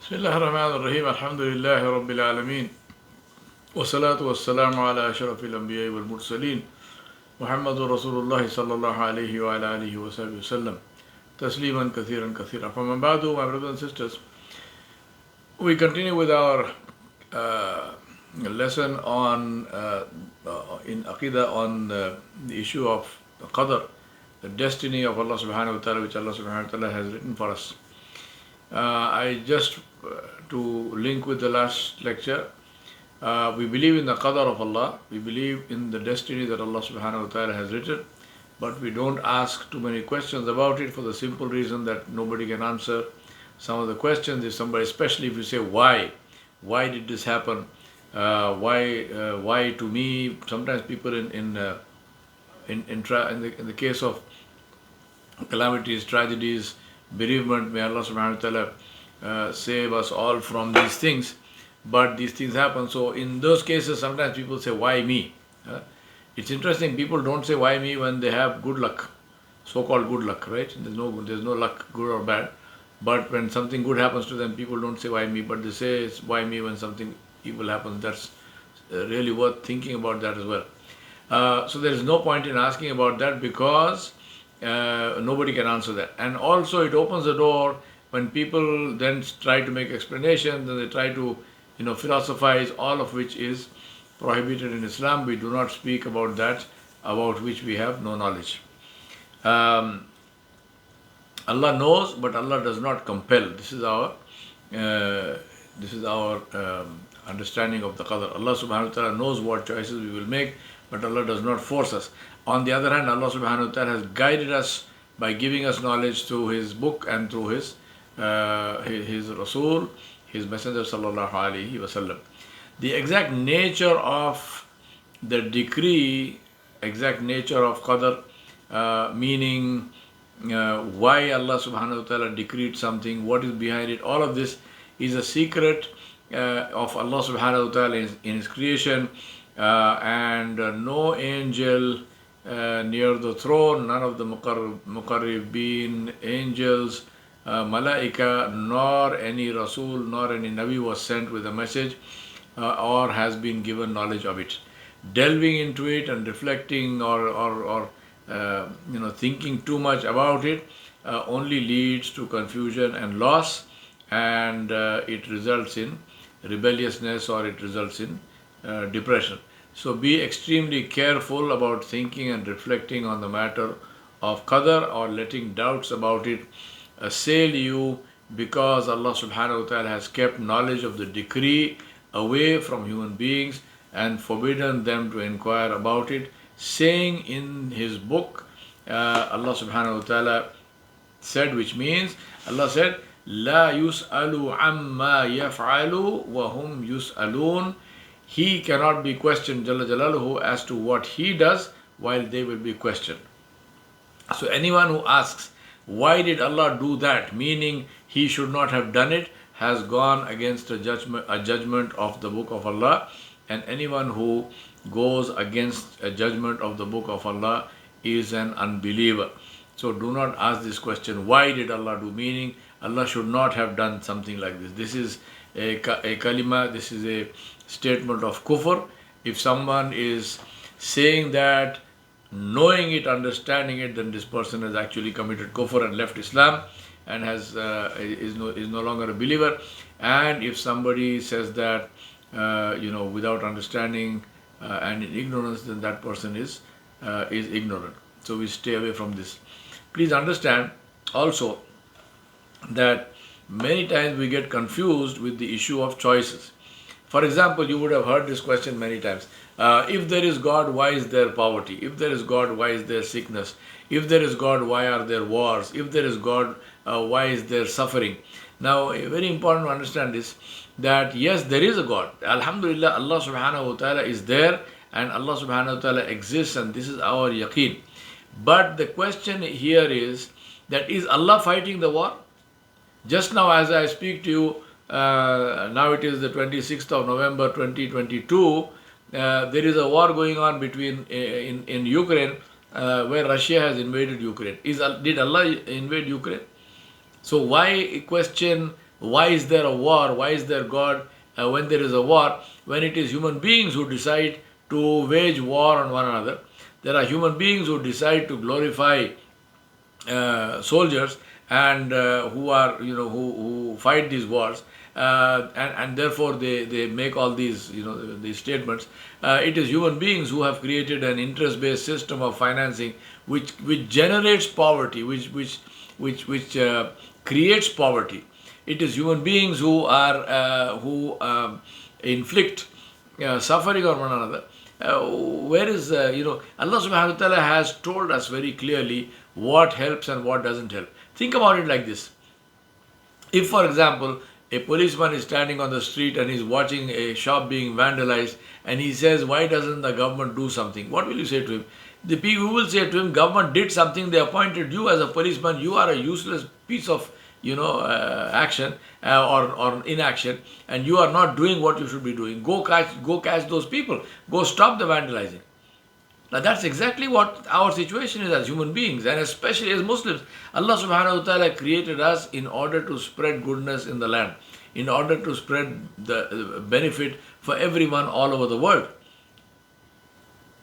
بسم الله الرحمن الرحيم الحمد لله رب العالمين والصلاة والسلام على أشرف الأنبياء والمرسلين محمد رسول الله صلى الله عليه وعلى آله وصحبه وسلم تسليما كثيرا كثيرا. From Abadu, my brothers and sisters, we continue with our lesson on in Aqeeda on the issue of Qadr, the destiny of Allah subhanahu wa ta'ala, which Allah subhanahu wa ta'ala has written for us. I just to link with the last lecture, we believe in the qadar of Allah, we believe in the destiny that Allah subhanahu wa ta'ala has written, but we don't ask too many questions about it for the simple reason that nobody can answer some of the questions. If somebody, especially if you say why did this happen, why to me, sometimes people in the case of calamities, tragedies, bereavement, may Allah subhanahu wa ta'ala save us all from these things, but these things happen. So in those cases, sometimes people say, why me? It's interesting, people don't say why me when they have good luck, so-called good luck, right? There's no luck, good or bad, but when something good happens to them, people don't say why me, but they say it's why me when something evil happens. That's really worth thinking about that as well. So there is no point in asking about that because nobody can answer that. And also it opens the door when people then try to make explanations, then they try to philosophize, all of which is prohibited in Islam. We do not speak about that about which we have no knowledge. Allah knows, but Allah does not compel. This is our understanding of the qadr. Allah subhanahu wa ta'ala knows what choices we will make, but Allah does not force us. On the other hand, Allah subhanahu wa ta'ala has guided us by giving us knowledge through His book and through His Rasul, His Messenger sallallahu alaihi wasallam. The exact nature of the decree, exact nature of qadr, meaning why Allah subhanahu wa ta'ala decreed something, what is behind it, all of this is a secret of Allah subhanahu wa ta'ala in His creation, and no angel near the throne, none of the muqarribeen, angels, malaika, nor any Rasul, nor any Nabi was sent with a message or has been given knowledge of it. Delving into it and reflecting or thinking too much about it only leads to confusion and loss, and it results in rebelliousness or it results in depression. So be extremely careful about thinking and reflecting on the matter of qadr or letting doubts about it assail you, because Allah subhanahu wa ta'ala has kept knowledge of the decree away from human beings and forbidden them to inquire about it, saying in His book, Allah subhanahu wa ta'ala said, which means Allah said, La yus'alu amma yaf'alu wa hum yus'alun. He cannot be questioned, Jalla Jalaluhu, as to what He does while they will be questioned. So anyone who asks, why did Allah do that, meaning He should not have done it, has gone against a judgment of the book of Allah. And anyone who goes against a judgment of the book of Allah is an unbeliever. So do not ask this question, why did Allah do, meaning Allah should not have done something like this. This is a kalima, this is a statement of kufr. If someone is saying that, knowing it, understanding it, then this person has actually committed kufr and left Islam and is no longer a believer. And if somebody says that without understanding and in ignorance, then that person is ignorant. So we stay away from this. Please understand also that many times we get confused with the issue of choices. For example, you would have heard this question many times. If there is God, why is there poverty? If there is God, why is there sickness? If there is God, why are there wars? If there is God, why is there suffering? Now, very important to understand is that yes, there is a God. Alhamdulillah, Allah subhanahu wa ta'ala is there and Allah subhanahu wa ta'ala exists, and this is our yaqeen. But the question here is that, is Allah fighting the war? Just now as I speak to you, now it is the 26th of November 2022, there is a war going on between in Ukraine, where Russia has invaded Ukraine. Did Allah invade Ukraine? So why question Why is there a war? Why is there God when there is a war? When it is human beings who decide to wage war on one another. There are human beings who decide to glorify soldiers and who are who fight these wars, and therefore they make all these these statements. It is human beings who have created an interest-based system of financing which generates poverty, which creates poverty. It is human beings who are who inflict suffering on one another. Where is Allah subhanahu wa ta'ala has told us very clearly what helps and what doesn't help. Think about it like this. If, for example, a policeman is standing on the street and he's watching a shop being vandalized and he says, why doesn't the government do something? What will you say to him? The people will say to him, government did something, they appointed you as a policeman, you are a useless piece of action or inaction, and you are not doing what you should be doing. Go catch those people. Go stop the vandalizing. Now that's exactly what our situation is as human beings, and especially as Muslims. Allah subhanahu wa ta'ala created us in order to spread goodness in the land, in order to spread the benefit for everyone all over the world.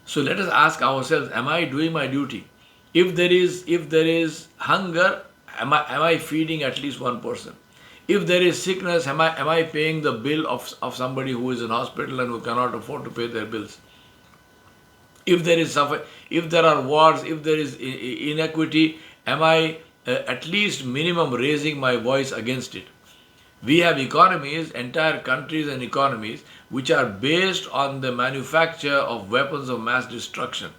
So let us ask ourselves, am I doing my duty? If there is hunger, am I feeding at least one person? If there is sickness, am I paying the bill of somebody who is in hospital and who cannot afford to pay their bills? If there is suffering, if there are wars, if there is inequity, am I at least minimum raising my voice against it? We have economies, entire countries and economies, which are based on the manufacture of weapons of mass destruction.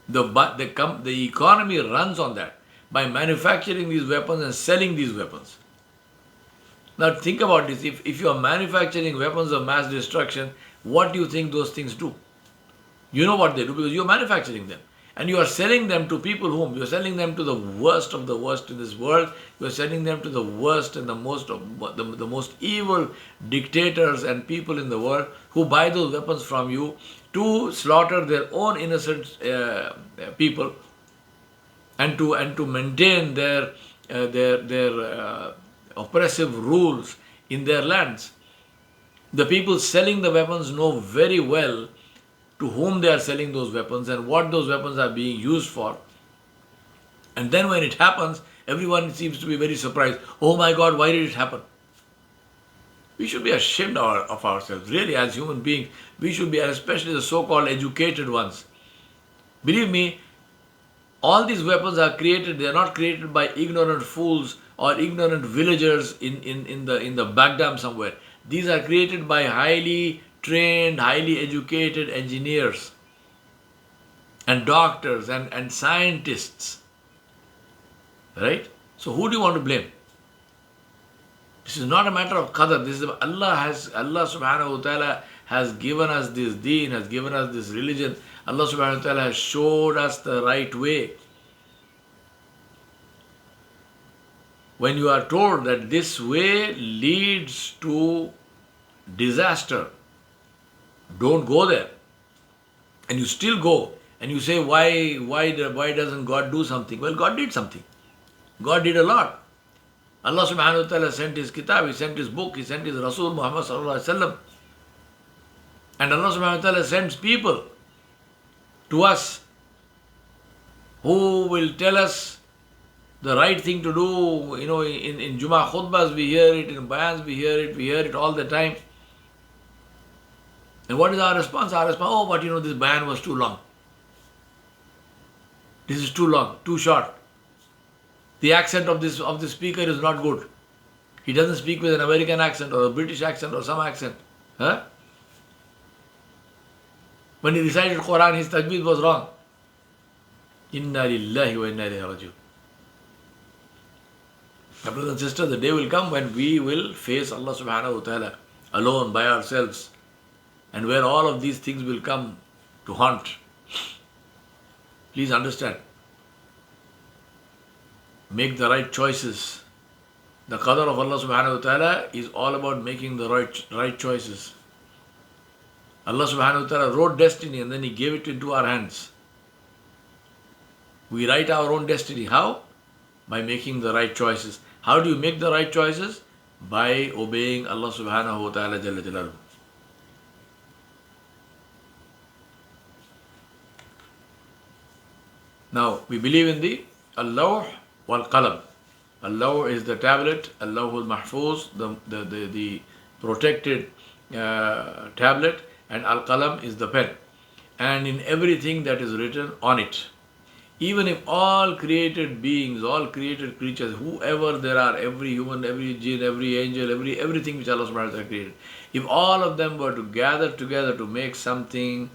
The economy runs on that, by manufacturing these weapons and selling these weapons. Now think about this. If you are manufacturing weapons of mass destruction, what do you think those things do? You know what they do because you are manufacturing them. And you are selling them to people whom? You are selling them to the worst of the worst in this world. You are selling them to the worst and the most evil dictators and people in the world who buy those weapons from you to slaughter their own innocent people and to maintain their oppressive rules in their lands. The people selling the weapons know very well to whom they are selling those weapons and what those weapons are being used for. And then when it happens, everyone seems to be very surprised. Oh my God, why did it happen? We should be ashamed of ourselves. Really, as human beings, we should be, especially the so-called educated ones. Believe me, all these weapons are created, they are not created by ignorant fools or ignorant villagers in the Baghdad somewhere. These are created by highly trained, highly educated engineers and doctors and scientists. Right? So who do you want to blame? This is not a matter of qadar. This is Allah subhanahu wa ta'ala has given us this deen, has given us this religion. Allah subhanahu wa ta'ala has showed us the right way. When you are told that this way leads to disaster, don't go there. And you still go and you say, why doesn't God do something? Well, God did something. God did a lot. Allah subhanahu wa ta'ala sent His kitab, He sent His book, He sent His Rasul Muhammad sallallahu alaihi wasallam. And Allah subhanahu wa ta'ala sends people to us who will tell us the right thing to do. In Jummah khutbahs we hear it, in bayans we hear it all the time. And what is our response? Our response, oh, but this bayan was too long. This is too long, too short. The accent of the speaker is not good. He doesn't speak with an American accent or a British accent or some accent. Huh? When he recited Quran, his tajweed was wrong. Inna lillahi wa inna ilayhi raji'un. My brothers and sisters, the day will come when we will face Allah subhanahu wa ta'ala alone by ourselves, and where all of these things will come to haunt. Please understand. Make the right choices. The qadar of Allah subhanahu wa ta'ala is all about making the right choices. Allah subhanahu wa ta'ala wrote destiny and then He gave it into our hands. We write our own destiny. How? By making the right choices. How do you make the right choices? By obeying Allah subhanahu wa ta'ala jalla jalaluhu. Now, we believe in the Al-Lawh wal-Qalam. Al-Lawh is the tablet, Al-Lawh al-Mahfuz, the protected tablet, and Al-Qalam is the pen. And in everything that is written on it. Even if all created beings, all created creatures, whoever there are, every human, every jinn, every angel, everything which Allah subhanahu wa ta'ala created, if all of them were to gather together to make something,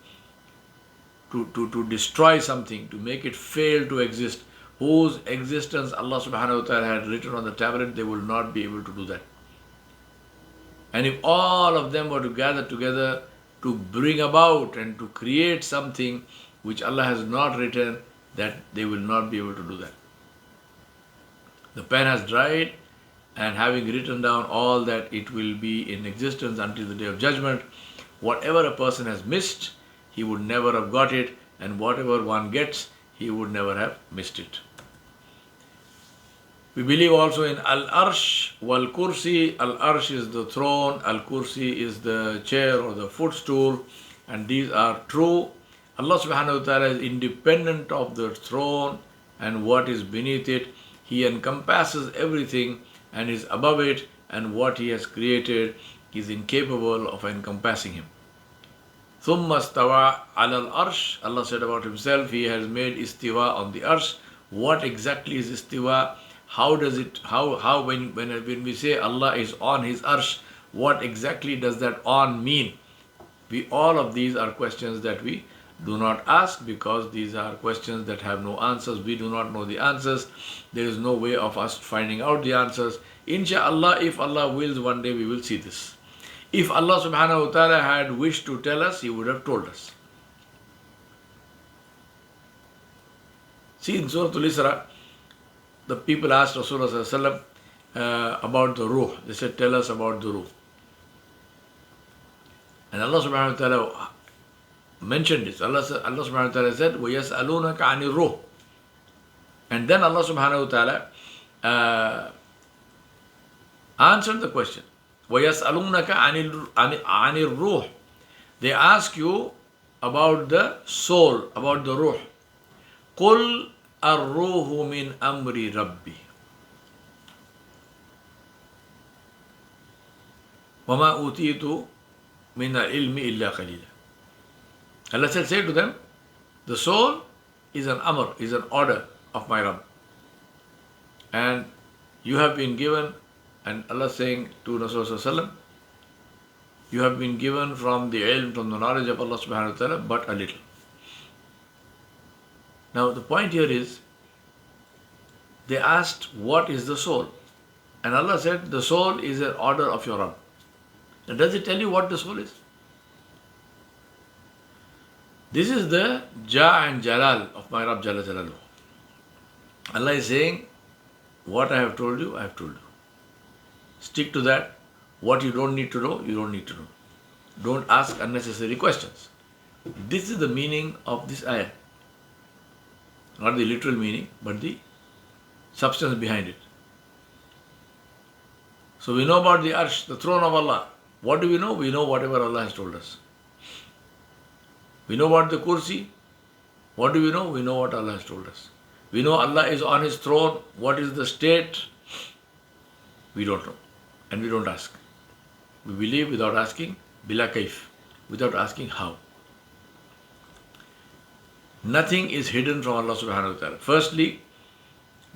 to destroy something, to make it fail to exist, whose existence Allah subhanahu wa ta'ala had written on the tablet, they will not be able to do that. And if all of them were to gather together to bring about and to create something which Allah has not written, that they will not be able to do that. The pen has dried, and having written down all that it will be in existence until the day of judgment, whatever a person has missed, he would never have got it, and whatever one gets, he would never have missed it. We believe also in Al-Arsh wal-Kursi. Al-Arsh is the throne, Al-Kursi is the chair or the footstool, and these are true. Allah subhanahu wa ta'ala is independent of the throne and what is beneath it. He encompasses everything and is above it, and what He has created is incapable of encompassing Him. ثُمَّ اسْتَوَى عَلَى الْأَرْشِ. Allah said about Himself, He has made istiwa on the arsh. What exactly is istiwa? How does it, when we say Allah is on His arsh, what exactly does that on mean? All of these are questions that we do not ask, because these are questions that have no answers. We do not know the answers. There is no way of us finding out the answers. Insha'Allah, if Allah wills, one day we will see this. If Allah subhanahu wa ta'ala had wished to tell us, He would have told us. See, in Surah Al-Isra, the people asked Rasulullah sallallahu alaihi wasallam about the ruh. They said, tell us about the ruh. And Allah subhanahu wa ta'ala mentioned this. Allah subhanahu wa ta'ala said, وَيَسْأَلُونَكَ عَنِ الرُّوحِ. And then Allah subhanahu wa ta'ala answered the question. وَيَسْأَلُونَكَ عَنِ الرُّوحِ. They ask you about the soul, about the ruh. قُلْ الرُّوحُ مِنْ أَمْرِ رَبِّي وَمَا أُوتِيتُ مِنَ الْعِلْمِ إِلَّا قَلِيلًا. Allah said, say to them, the soul is an amr, is an order of my Rabb. And you have been given, and Allah saying to Rasulullah, you have been given from the ilm, from the knowledge of Allah subhanahu wa ta'ala, but a little. Now the point here is, they asked, what is the soul? And Allah said, the soul is an order of your Rabb. Now does it tell you what the soul is? This is the Ja and Jalal of my Rabb Jalla Jalaluhu. Allah is saying, what I have told you, I have told you. Stick to that. What you don't need to know, you don't need to know. Don't ask unnecessary questions. This is the meaning of this ayah. Not the literal meaning, but the substance behind it. So we know about the Arsh, the throne of Allah. What do we know? We know whatever Allah has told us. We know about the Kursi. What do we know? We know what Allah has told us. We know Allah is on His throne. What is the state? We don't know. And we don't ask. We believe without asking, bila kaif, without asking how. Nothing is hidden from Allah subhanahu wa ta'ala. Firstly,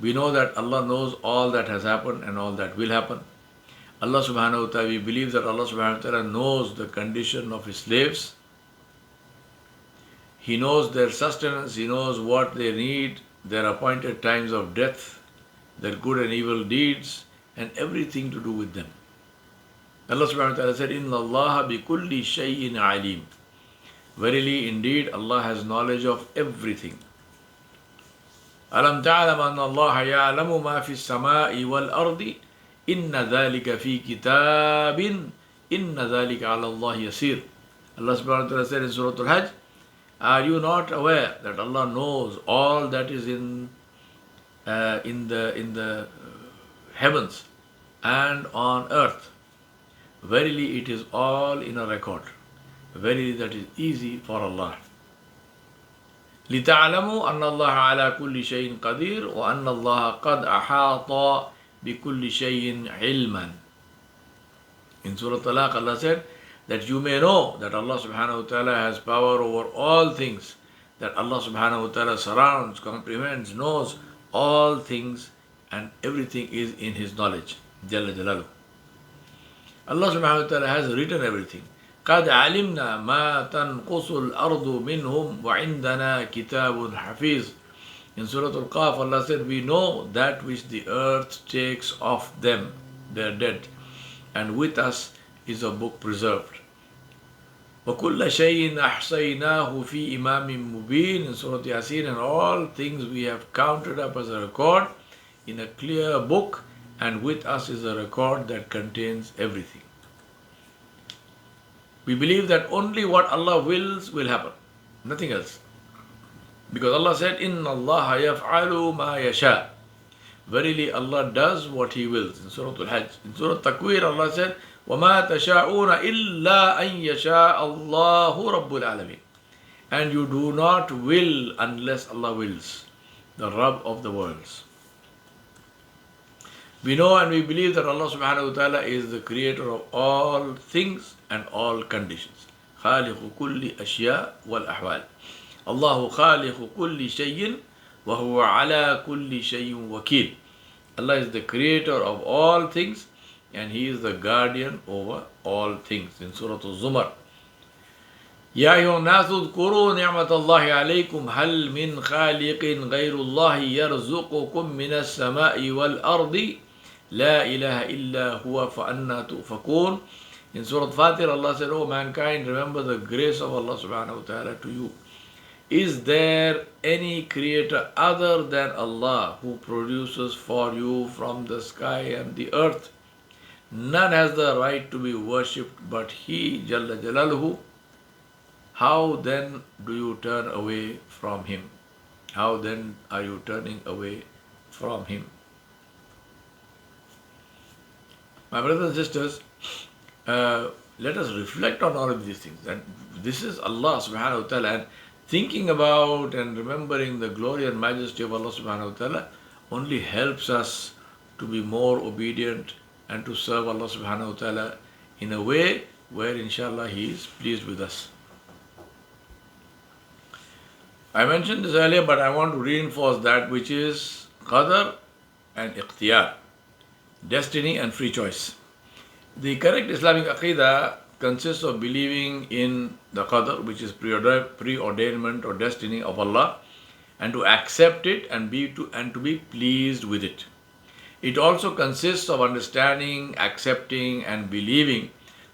we know that Allah knows all that has happened and all that will happen. Allah subhanahu wa ta'ala, we believe that Allah subhanahu wa ta'ala knows the condition of His slaves. He knows their sustenance, He knows what they need, their appointed times of death, their good and evil deeds, and everything to do with them. Allah subhanahu wa ta'ala said, Inna Allah bi kulli shay'in alim. Verily, indeed, Allah has knowledge of everything. Alam ta'alam anna Allah ya'lamu ma fi as-sama'i wal ardi, inna dhalika fi kitabin, inna dhalika ala Allah yasir. Allah subhanahu wa ta'ala said in Surah Al-Hajj, are you not aware that Allah knows all that is in the heavens and on earth. Verily it is all in a record. Verily that is easy for Allah. لِتَعْلَمُوا أَنَّ اللَّهَ عَلَى كُلِّ شَيْءٍ قَدِيرٌ وَأَنَّ اللَّهَ قَدْ أَحَاطَ بِكُلِّ شَيْءٍ عِلْمًا. In Surah Talaq, Allah said that you may know that Allah subhanahu wa ta'ala has power over all things, that Allah subhanahu wa ta'ala surrounds, comprehends, knows all things, and everything is in His knowledge. Jalla Jalaluhu. Allah subhanahu wa ta'ala has written everything. قَدْ عَلِمْنَا مَا تَنْقُصُ الْأَرْضُ مِنْهُمْ وَعِنْدَنَا كِتَابٌ حَفِيظٌ. In Surah Al-Qaf, Allah said, we know that which the earth takes of them, their dead, and with us is a book preserved. وَكُلَّ شَيْءٍ أَحْصَيْنَاهُ فِي إِمَامٍ مُبِينٍ. In Surah Yasin, and all things we have counted up as a record in a clear book, and with us is a record that contains everything. We believe that only what Allah wills will happen, nothing else. Because Allah said, إِنَّ اللَّهَ يَفْعَلُ مَا يَشَاءُ. Verily Allah does what He wills. In Surah Al-Hajj. In Surah Takwir, Allah said, وَمَا تَشَاءُونَ إِلَّا أَن يَشَاءَ اللَّهُ رَبُّ الْعَالَمِينَ. And you do not will unless Allah wills, the Rabb of the worlds. We know and we believe that Allah subhanahu wa ta'ala is the creator of all things and all conditions. خَالِقُ كُلِّ أَشْيَاء وَالْأَحْوَالِ. Allahu khaliqu kulli shay'in wa huwa ala kulli shay'in wakil. Allah is the creator of all things and He is the guardian over all things. In Surah Al-Zumar, Ya ayyuhan nasu dhkuru ni'matallahi alaykum hal min khaliqin ghayrullahi yarzuqukum minas sama'i wal ardi la ilaha illa huwa fa anna tufakun. In Surah Fatir, Allah said, O mankind, remember the grace of Allah subhanahu wa ta'ala to you. Is there any creator other than Allah who produces for you from the sky and the earth? None has the right to be worshipped but He, Jalla Jalaluhu. How then do you turn away from Him? How then are you turning away from Him? My brothers and sisters, let us reflect on all of these things. And this is Allah subhanahu wa ta'ala. And thinking about and remembering the glory and majesty of Allah subhanahu wa ta'ala only helps us to be more obedient and to serve Allah subhanahu wa ta'ala in a way where inshallah He is pleased with us. I mentioned this earlier, but I want to reinforce that which is qadar and ikhtiyar, destiny and free choice. The correct Islamic Aqeedah consists of believing in the qadar, which is preordainment or destiny of Allah, and to accept it and to be pleased with it. It also consists of understanding, accepting and believing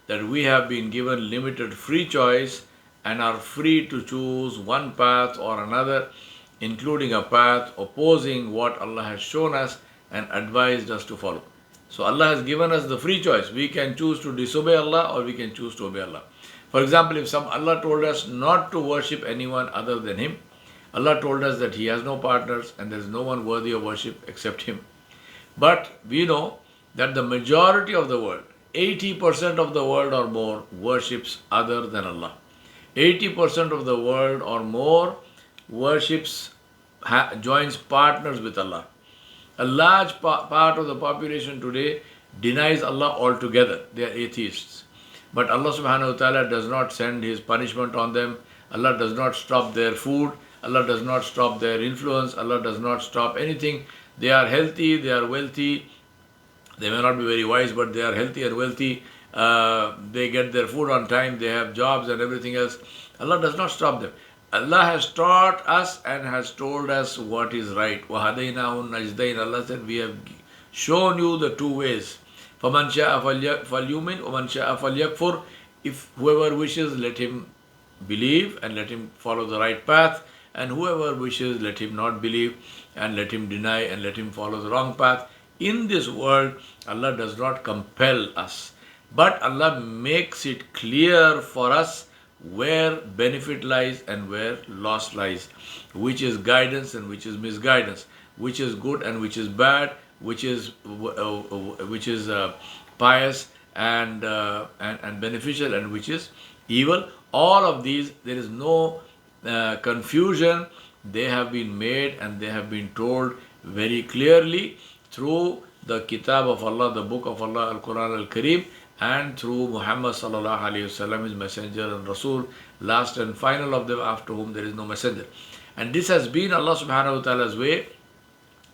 that we have been given limited free choice and are free to choose one path or another, including a path opposing what Allah has shown us and advised us to follow. So Allah has given us the free choice. We can choose to disobey Allah or we can choose to obey Allah. For example, if Allah told us not to worship anyone other than Him, Allah told us that He has no partners and there is no one worthy of worship except Him. But we know that the majority of the world, 80% of the world or more, worships other than Allah. 80% of the world or more worships, joins partners with Allah. A large part of the population today denies Allah altogether. They are atheists. But Allah subhanahu wa ta'ala does not send His punishment on them. Allah does not stop their food. Allah does not stop their influence. Allah does not stop anything. They are healthy, they are wealthy. They may not be very wise, but they are healthy and wealthy. They get their food on time. They have jobs and everything else. Allah does not stop them. Allah has taught us and has told us what is right. وَهَدَيْنَاهُ النَّجْدَيْنِ. Allah said, we have shown you the two ways. فَمَنْ شَاءَ فَلْيُؤْمِنْ وَمَنْ شَاءَ فَلْيَكْفُرْ. If whoever wishes, let him believe and let him follow the right path. And whoever wishes, let him not believe and let him deny and let him follow the wrong path. In this world, Allah does not compel us. But Allah makes it clear for us where benefit lies and where loss lies, which is guidance and which is misguidance, which is good and which is bad, which is pious and beneficial, and which is evil. All of these, there is no confusion. They have been made and they have been told very clearly through the Kitab of Allah, the Book of Allah, Al Quran Al Kareem, and through Muhammad sallallahu alaihi wasallam, his messenger and Rasul, last and final of them, after whom there is no messenger. And this has been Allah subhanahu wa ta'ala's way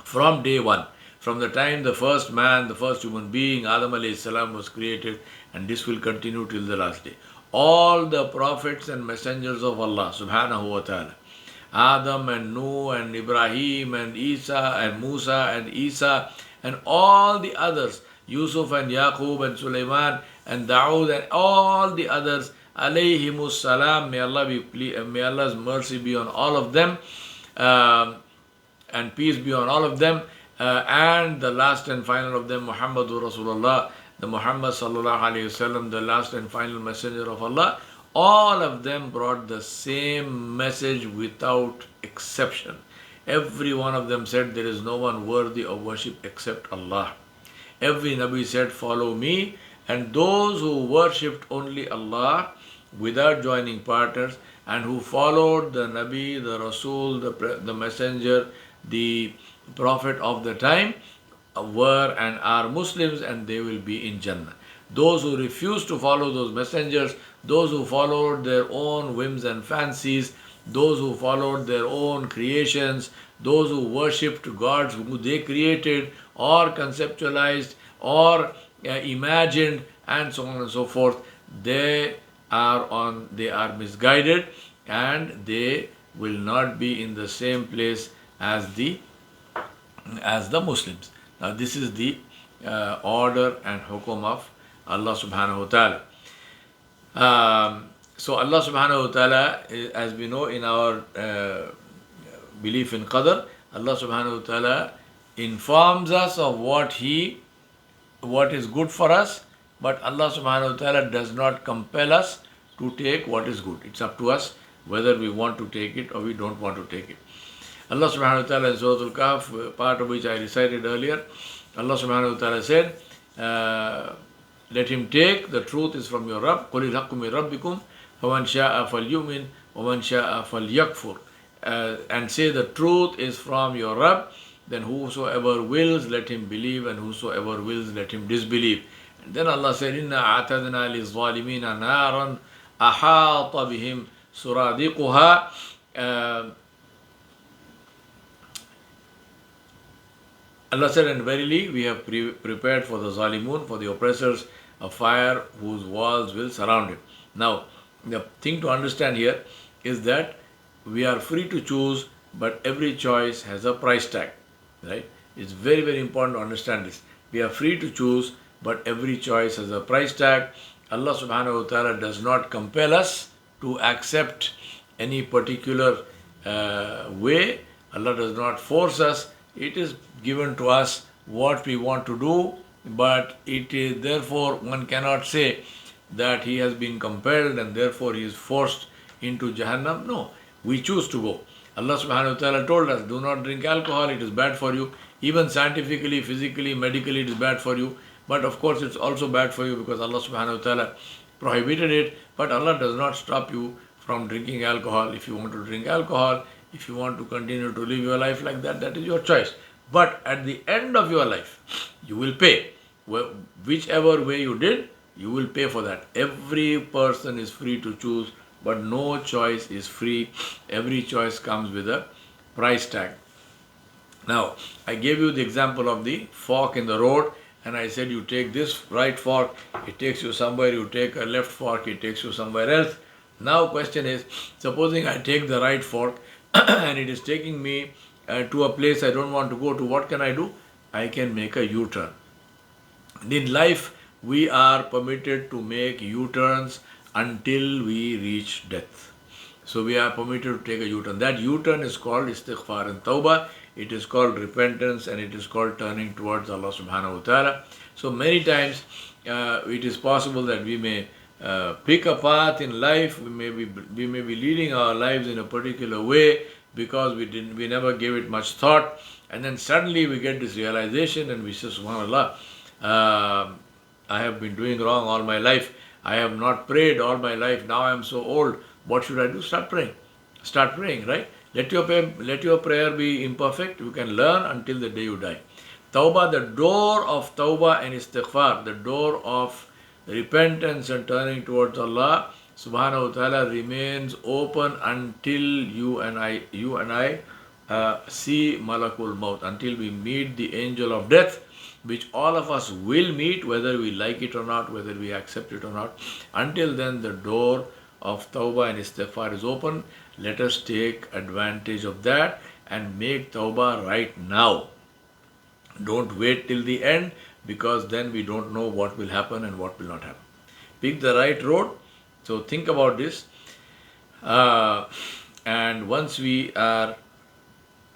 from day one, from the time the first man, the first human being, Adam alayhi salam, was created, and this will continue till the last day. All the prophets and messengers of Allah subhanahu wa ta'ala, Adam and Nuh and Ibrahim and Isa and Musa and Isa and all the others, Yusuf and Yaqub and Sulaiman and Dawood and all the others, alayhimus salam, may Allah's mercy be on all of them, and peace be on all of them, and the last and final of them, Muhammadur Rasulullah, the Muhammad sallallahu alaihi wasallam, the last and final messenger of Allah. All of them brought the same message without exception. Every one of them said, there is no one worthy of worship except Allah. Every Nabi said, follow me. And those who worshipped only Allah without joining partners, and who followed the Nabi, the Rasul, the Messenger, the Prophet of the time, were and are Muslims, and they will be in Jannah. Those who refused to follow those messengers, those who followed their own whims and fancies, those who followed their own creations, those who worshipped gods who they created or conceptualized or imagined, and so on and so forth, they are misguided, and they will not be in the same place as the Muslims. Now this is the order and hukum of Allah subhanahu wa ta'ala. So Allah subhanahu wa ta'ala, as we know in our belief in Qadr, Allah subhanahu wa ta'ala informs us of what is good for us, but Allah subhanahu wa ta'ala does not compel us to take what is good. It's up to us whether we want to take it or we don't want to take it. Allah subhanahu wa ta'ala in Surah Al-Kahf, part of which I recited earlier, Allah subhanahu wa ta'ala said, let him take, the truth is from your Rabb, قُلِ الْحَقُّ مِنْ رَبِّكُمْ فَمَنْ شَاءَ فَلْيُؤْمِنْ وَمَنْ شَاءَ فَلْيَكْفُرْ, and say the truth is from your Rabb, then whosoever wills, let him believe, and whosoever wills, let him disbelieve. And then Allah said, إِنَّا أَعْتَدْنَا لِلظَّالِمِينَ نَارًا أَحَاطَ بِهِمْ سُرَادِقُهَا. Allah said, and verily we have prepared for the Zalimun, for the oppressors, a fire whose walls will surround him. Now, the thing to understand here is that we are free to choose, but every choice has a price tag. Right? It's very, very important to understand this. We are free to choose, but every choice has a price tag. Allah subhanahu wa ta'ala does not compel us to accept any particular way. Allah does not force us. It is given to us what we want to do, but it is, therefore one cannot say that he has been compelled and therefore he is forced into Jahannam. No, we choose to go. Allah subhanahu wa ta'ala told us, do not drink alcohol, it is bad for you. Even scientifically, physically, medically, it is bad for you. But of course it's also bad for you because Allah subhanahu wa ta'ala prohibited it. But Allah does not stop you from drinking alcohol. If you want to drink alcohol, if you want to continue to live your life like that, that is your choice. But at the end of your life, you will pay. Whichever way you did, you will pay for that. Every person is free to choose, but no choice is free. Every choice comes with a price tag. Now, I gave you the example of the fork in the road, and I said you take this right fork, it takes you somewhere, you take a left fork, it takes you somewhere else. Now question is, supposing I take the right fork and it is taking me to a place I don't want to go to, what can I do? I can make a U-turn. In life, we are permitted to make U-turns until we reach death. So we are permitted to take a U-turn. That U-turn is called istighfar and tawbah. It is called repentance, and it is called turning towards Allah subhanahu wa ta'ala. So many times it is possible that we may pick a path in life. We may be leading our lives in a particular way because we never gave it much thought, And then suddenly we get this realization and we say, SubhanAllah, I have been doing wrong all my life. I have not prayed all my life. Now I am so old. What should I do? Start praying. Start praying, right? Let your prayer be imperfect. You can learn until the day you die. Tawbah, the door of Tawbah and Istighfar, the door of repentance and turning towards Allah subhanahu wa ta'ala remains open until you and I see Malakul Maut, until we meet the angel of death, which all of us will meet, whether we like it or not, whether we accept it or not. Until then, the door of Tawbah and Istighfar is open. Let us take advantage of that and make Tawbah right now. Don't wait till the end, because then we don't know what will happen and what will not happen. Pick the right road. So think about this. And once we are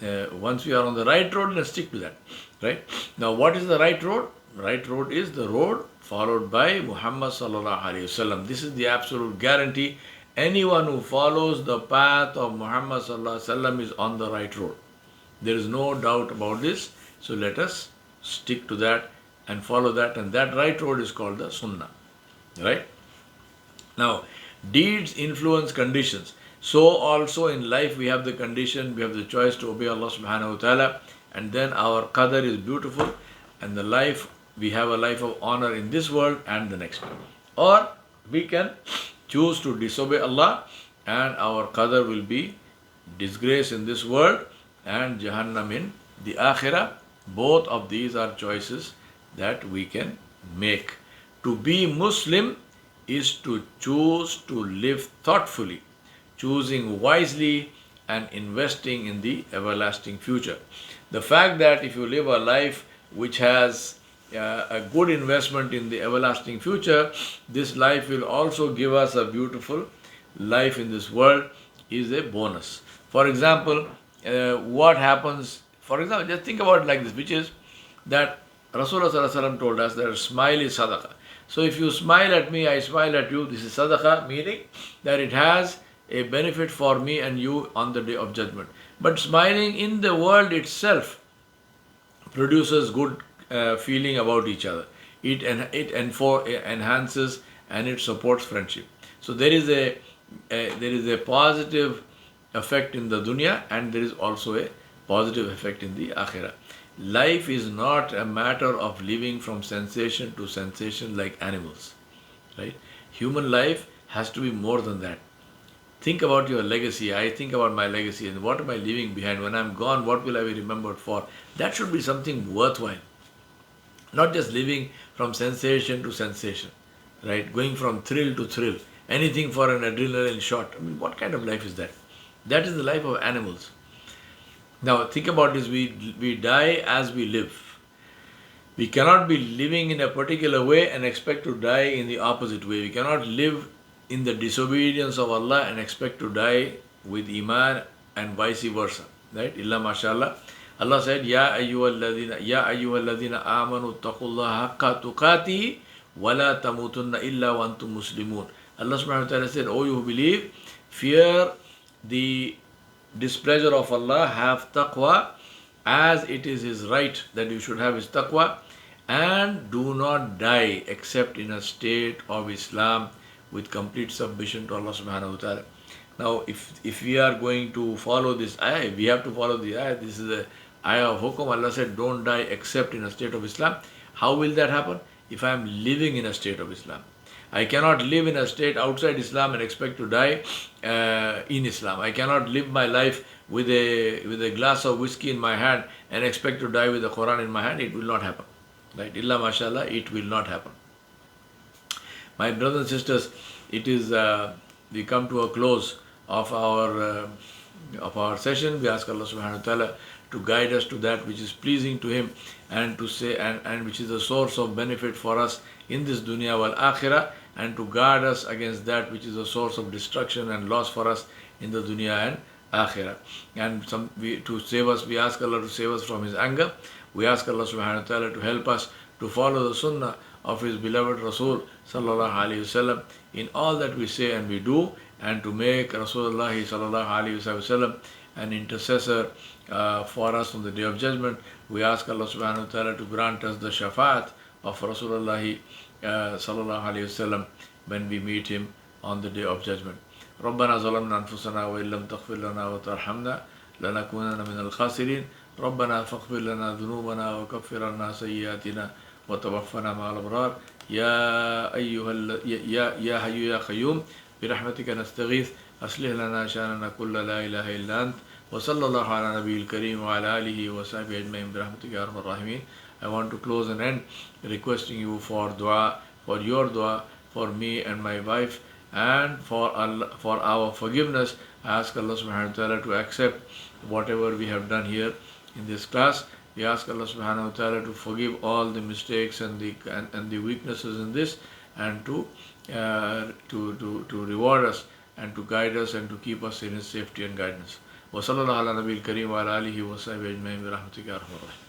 on the right road, let's stick to that. Right? Now, what is the right road? Right road is the road followed by Muhammad sallallahu alaihi wasallam. This is the absolute guarantee. Anyone who follows the path of Muhammad sallallahu alaihi wasallam is on the right road. There is no doubt about this. So let us stick to that and follow that. And that right road is called the Sunnah. Right? Now, deeds influence conditions. So also in life we have the condition, we have the choice to obey Allah subhanahu wa ta'ala. And then our qadar is beautiful. And the life, we have a life of honor in this world and the next one. Or we can choose to disobey Allah and our qadar will be disgrace in this world and Jahannam in the Akhirah. Both of these are choices that we can make. To be Muslim is to choose to live thoughtfully, choosing wisely and investing in the everlasting future. The fact that if you live a life which has a good investment in the everlasting future, this life will also give us a beautiful life in this world is a bonus. For example, what happens, for example, just think about it like this, which is that Rasulullah sallallahu alaihi wasallam told us that a smile is sadaqah. So if you smile at me, I smile at you, this is sadaqah, meaning that it has a benefit for me and you on the day of judgment. But smiling in the world itself produces good feeling about each other. It enhances and it supports friendship. So there is a positive effect in the dunya and there is also a positive effect in the akhirah. Life is not a matter of living from sensation to sensation like animals, right? Human life has to be more than that. Think about your legacy. I think about my legacy and what am I leaving behind? When I'm gone, what will I be remembered for? That should be something worthwhile. Not just living from sensation to sensation, right? Going from thrill to thrill. Anything for an adrenaline shot. I mean, what kind of life is that? That is the life of animals. Now think about this, we die as we live. We cannot be living in a particular way and expect to die in the opposite way. We cannot live in the disobedience of Allah and expect to die with Iman and vice versa. Right? Illa mashallah. Allah said, Ya ayyuhalladhina amanu taqullaha haqqa tuqatihi wa la tamutunna illa wa antum muslimun. Allah subhanahu wa ta'ala said, O you who believe, fear the displeasure of Allah, have taqwa as it is His right that you should have His taqwa, and do not die except in a state of Islam with complete submission to Allah subhanahu wa ta'ala. Now if we are going to follow this ayah, we have to follow the ayah. This is a ayah of hukum. Allah said don't die except in a state of Islam. How will that happen? If I am living in a state of Islam. I cannot live in a state outside Islam and expect to die in Islam. I cannot live my life with a glass of whiskey in my hand and expect to die with the Quran in my hand. It will not happen. Right? Illa mashallah, it will not happen. My brothers and sisters, it is we come to a close of our session. We ask Allah subhanahu wa ta'ala to guide us to that which is pleasing to Him and to say and which is a source of benefit for us in this dunya wal akhirah, and to guard us against that which is a source of destruction and loss for us in the dunya and akhirah. And to save us, we ask Allah to save us from His anger. We ask Allah subhanahu wa ta'ala to help us to follow the sunnah of His beloved Rasul sallallahu alaihi wasallam in all that we say and we do, and to make Rasulullah sallallahu alaihi wasallam an intercessor for us on the Day of Judgment. We ask Allah subhanahu wa ta'ala to grant us the shafaat of Rasulullah sallallahu alayhi wasallam when we meet him on the Day of Judgment. ربنا ظلمنا أنفسنا وإن لم تغفر لنا وترحمنا لنكونن من الخاسرين ربنا فاغفر لنا ذنوبنا وكفر عنا سيئاتنا وتوفنا مع الأبرار يا حي يا قيوم برحمتك نستغيث أصلح لنا شأننا كل لا إله إلا أنت وصلى الله على نبي الكريم وعلى آله وصحبه أجمعين برحمتك يا أرحم الراحمين. I want to close and end requesting you for dua, for your dua, for me and my wife, and for our forgiveness. I ask Allah subhanahu wa ta'ala to accept whatever we have done here in this class. We ask Allah subhanahu wa ta'ala to forgive all the mistakes and the weaknesses in this, and to reward us and to guide us and to keep us in His safety and guidance. Wa sallallahu ala nabiyil kareem wa ala alihi wa sahbihi ajma'in bi rahmatika ya arhamar rahimin.